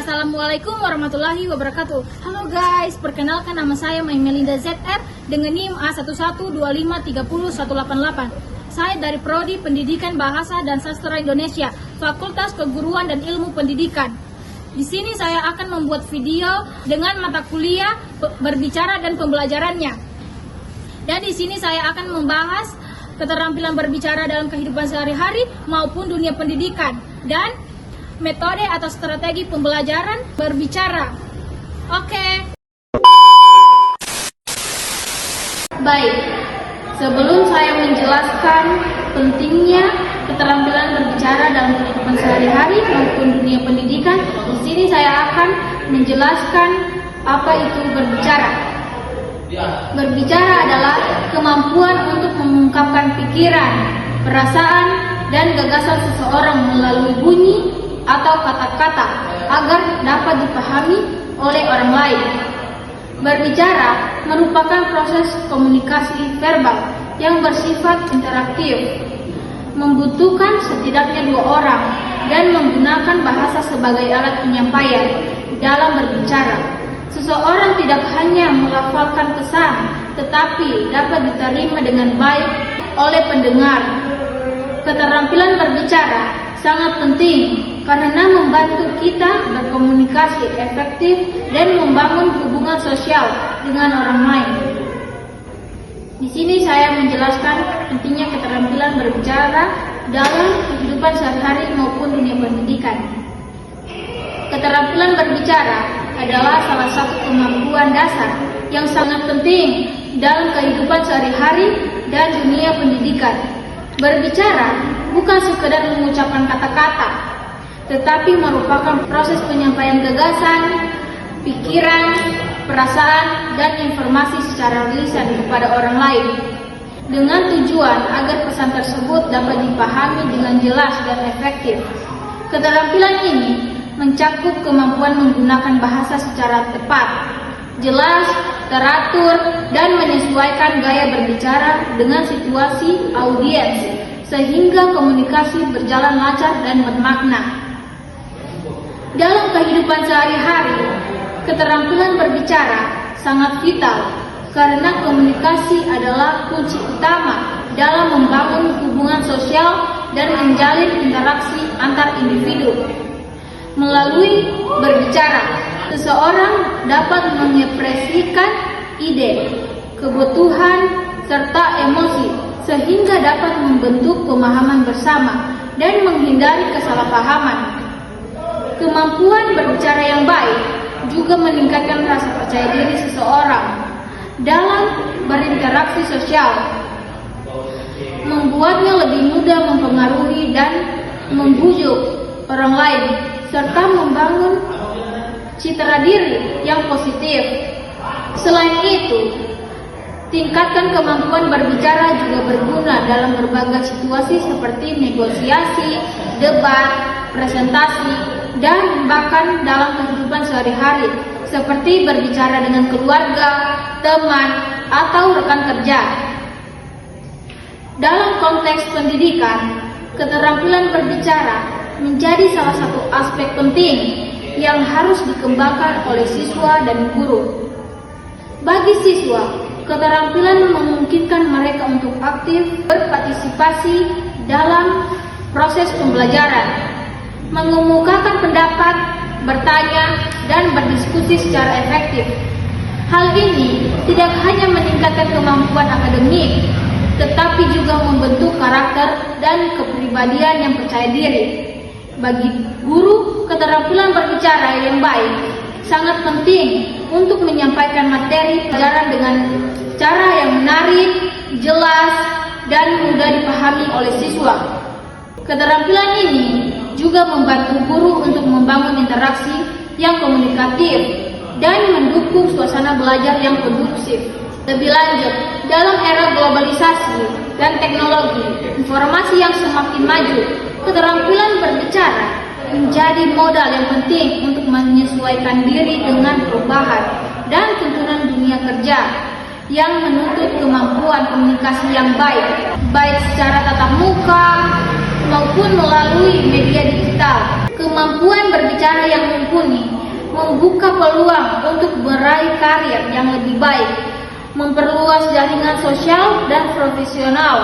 Assalamualaikum warahmatullahi wabarakatuh. Halo guys, perkenalkan nama saya Melinda ZR dengan NIM A1125301188. Saya dari Prodi Pendidikan Bahasa dan Sastra Indonesia, Fakultas Keguruan dan Ilmu Pendidikan. Di sini saya akan membuat video dengan mata kuliah berbicara dan pembelajarannya. Dan di sini saya akan membahas keterampilan berbicara dalam kehidupan sehari-hari maupun dunia pendidikan dan metode atau strategi pembelajaran berbicara. Oke. Baik, sebelum saya menjelaskan pentingnya keterampilan berbicara dalam kehidupan sehari-hari maupun dunia pendidikan, di sini saya akan menjelaskan apa itu berbicara. Berbicara adalah kemampuan untuk mengungkapkan pikiran, perasaan, dan gagasan seseorang melalui bunyi atau kata-kata agar dapat dipahami oleh orang lain. Berbicara merupakan proses komunikasi verbal yang bersifat interaktif, membutuhkan setidaknya dua orang dan menggunakan bahasa sebagai alat penyampaian. Dalam berbicara, seseorang tidak hanya melafalkan pesan, tetapi dapat diterima dengan baik oleh pendengar. Keterampilan berbicara sangat penting karena membantu kita berkomunikasi efektif dan membangun hubungan sosial dengan orang lain. Di sini saya menjelaskan pentingnya keterampilan berbicara dalam kehidupan sehari-hari maupun dunia pendidikan. Keterampilan berbicara adalah salah satu kemampuan dasar yang sangat penting dalam kehidupan sehari-hari dan dunia pendidikan. Berbicara bukan sekedar mengucapkan kata-kata, tetapi merupakan proses penyampaian gagasan, pikiran, perasaan, dan informasi secara lisan kepada orang lain, dengan tujuan agar pesan tersebut dapat dipahami dengan jelas dan efektif. Keterampilan ini mencakup kemampuan menggunakan bahasa secara tepat, jelas, teratur, dan menyesuaikan gaya berbicara dengan situasi audiens, sehingga komunikasi berjalan lancar dan bermakna. Dalam kehidupan sehari-hari, keterampilan berbicara sangat vital karena komunikasi adalah kunci utama dalam membangun hubungan sosial dan menjalin interaksi antar individu. Melalui berbicara, seseorang dapat mengekspresikan ide, kebutuhan, serta emosi sehingga dapat membentuk pemahaman bersama dan menghindari kesalahpahaman. Kemampuan berbicara yang baik juga meningkatkan rasa percaya diri seseorang dalam berinteraksi sosial, membuatnya lebih mudah mempengaruhi dan membujuk orang lain, serta membangun citra diri yang positif. Selain itu, tingkatkan kemampuan berbicara juga berguna dalam berbagai situasi seperti negosiasi, debat, presentasi, dan bahkan dalam kehidupan sehari-hari seperti berbicara dengan keluarga, teman, atau rekan kerja. Dalam konteks pendidikan, keterampilan berbicara menjadi salah satu aspek penting yang harus dikembangkan oleh siswa dan guru. Bagi siswa, keterampilan memungkinkan mereka untuk aktif berpartisipasi dalam proses pembelajaran, mengemukakan pendapat, bertanya, dan berdiskusi secara efektif. Hal ini tidak hanya meningkatkan kemampuan akademik, tetapi juga membentuk karakter dan kepribadian yang percaya diri. Bagi guru, keterampilan berbicara yang baik sangat penting untuk menyampaikan materi pelajaran dengan cara yang menarik, jelas, dan mudah dipahami oleh siswa. Keterampilan ini juga membantu guru untuk membangun interaksi yang komunikatif dan mendukung suasana belajar yang kondusif. Lebih lanjut, dalam era globalisasi dan teknologi informasi yang semakin maju, keterampilan berbicara menjadi modal yang penting untuk menyesuaikan diri dengan perubahan dan tuntunan dunia kerja yang menuntut kemampuan komunikasi yang baik secara tatap muka maupun melalui media digital. Kemampuan berbicara yang mumpuni membuka peluang untuk meraih karir yang lebih baik, memperluas jaringan sosial dan profesional,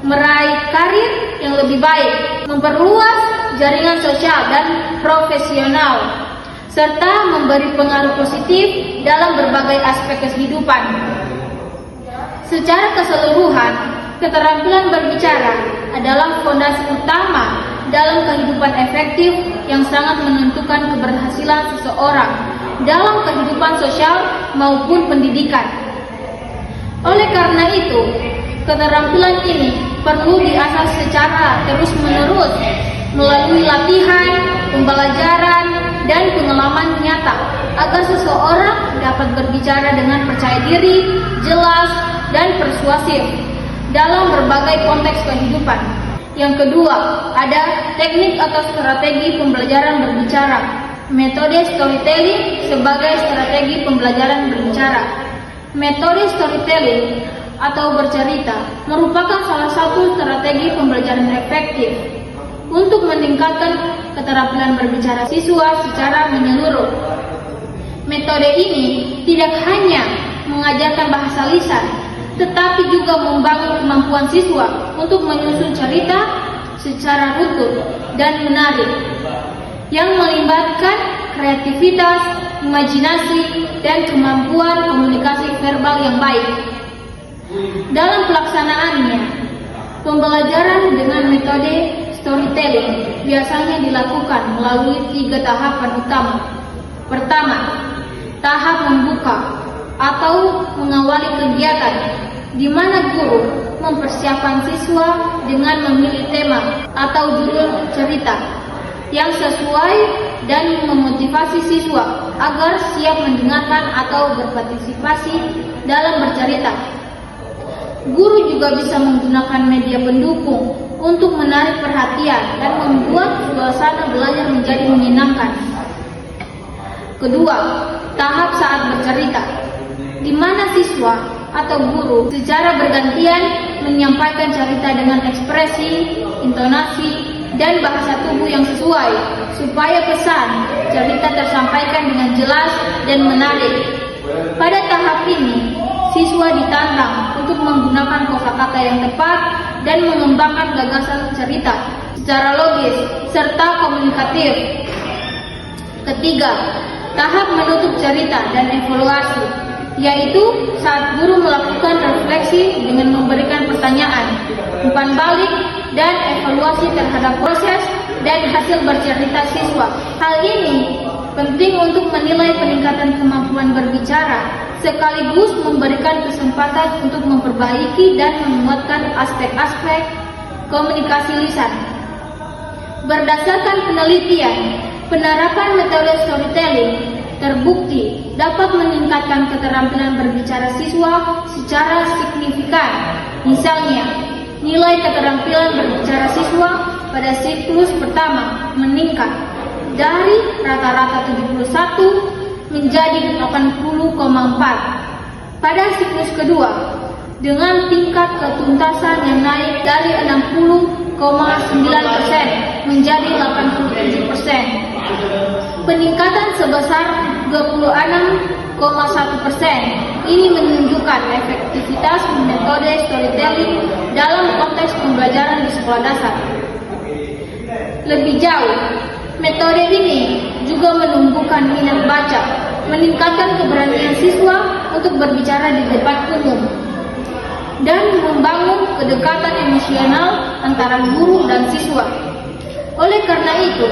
meraih karir yang lebih baik, memperluas jaringan sosial dan profesional, serta memberi pengaruh positif dalam berbagai aspek kehidupan. Secara keseluruhan, keterampilan berbicara adalah fondasi utama dalam kehidupan efektif yang sangat menentukan keberhasilan seseorang dalam kehidupan sosial maupun pendidikan. Oleh karena itu, keterampilan ini perlu diasah secara terus-menerus melalui latihan, pembelajaran, dan pengalaman nyata agar seseorang dapat berbicara dengan percaya diri, jelas, dan persuasif dalam berbagai konteks kehidupan. Yang kedua, ada teknik atau strategi pembelajaran berbicara. Metode storytelling sebagai strategi pembelajaran berbicara. Metode storytelling atau bercerita merupakan salah satu strategi pembelajaran efektif untuk meningkatkan keterampilan berbicara siswa secara menyeluruh. Metode ini tidak hanya mengajarkan bahasa lisan, tetapi juga membangun kemampuan siswa untuk menyusun cerita secara runtut dan menarik, yang melibatkan kreativitas, imajinasi, dan kemampuan komunikasi verbal yang baik. Dalam pelaksanaannya, pembelajaran dengan metode storytelling biasanya dilakukan melalui 3 tahapan utama. Pertama, tahap membuka atau mengawali kegiatan, di mana guru mempersiapkan siswa dengan memilih tema atau judul cerita yang sesuai dan memotivasi siswa agar siap mendengarkan atau berpartisipasi dalam bercerita. Guru juga bisa menggunakan media pendukung untuk menarik perhatian dan membuat suasana belajar menjadi menyenangkan. Kedua, tahap saat bercerita, di mana siswa atau guru secara bergantian menyampaikan cerita dengan ekspresi, intonasi, dan bahasa tubuh yang sesuai, supaya pesan cerita tersampaikan dengan jelas dan menarik. Pada tahap ini, siswa ditantang untuk menggunakan kosakata yang tepat dan mengembangkan gagasan cerita secara logis serta komunikatif. Ketiga, tahap menutup cerita dan evaluasi, yaitu saat guru melakukan refleksi dengan memberikan pertanyaan, umpan balik, dan evaluasi terhadap proses dan hasil bercerita siswa. Hal ini penting untuk menilai peningkatan kemampuan berbicara, sekaligus memberikan kesempatan untuk memperbaiki dan menguatkan aspek-aspek komunikasi lisan. Berdasarkan penelitian, penerapan metode storytelling terbukti dapat meningkatkan keterampilan berbicara siswa secara signifikan. Misalnya, nilai keterampilan berbicara siswa pada siklus pertama meningkat dari rata-rata 71 menjadi 80,4 pada siklus kedua, dengan tingkat ketuntasan yang naik dari 60,9% menjadi 87%. Peningkatan sebesar 26,1% ini menunjukkan efektivitas metode storytelling dalam konteks pembelajaran di sekolah dasar. Lebih jauh, metode ini juga menumbuhkan minat baca, meningkatkan keberanian siswa untuk berbicara di depan umum, dan membangun kedekatan emosional antara guru dan siswa. Oleh karena itu,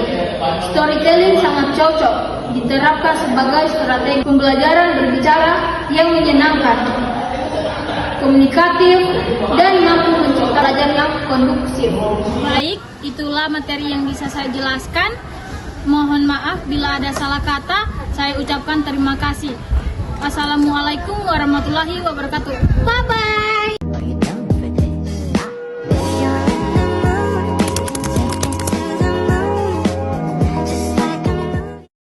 storytelling sangat cocok diterapkan sebagai strategi pembelajaran berbicara yang menyenangkan, komunikatif, dan mampu menciptakan pelajaran yang kondusif. Baik, itulah materi yang bisa saya jelaskan. Mohon maaf bila ada salah kata. Saya ucapkan terima kasih. Assalamualaikum warahmatullahi wabarakatuh. Bye-bye.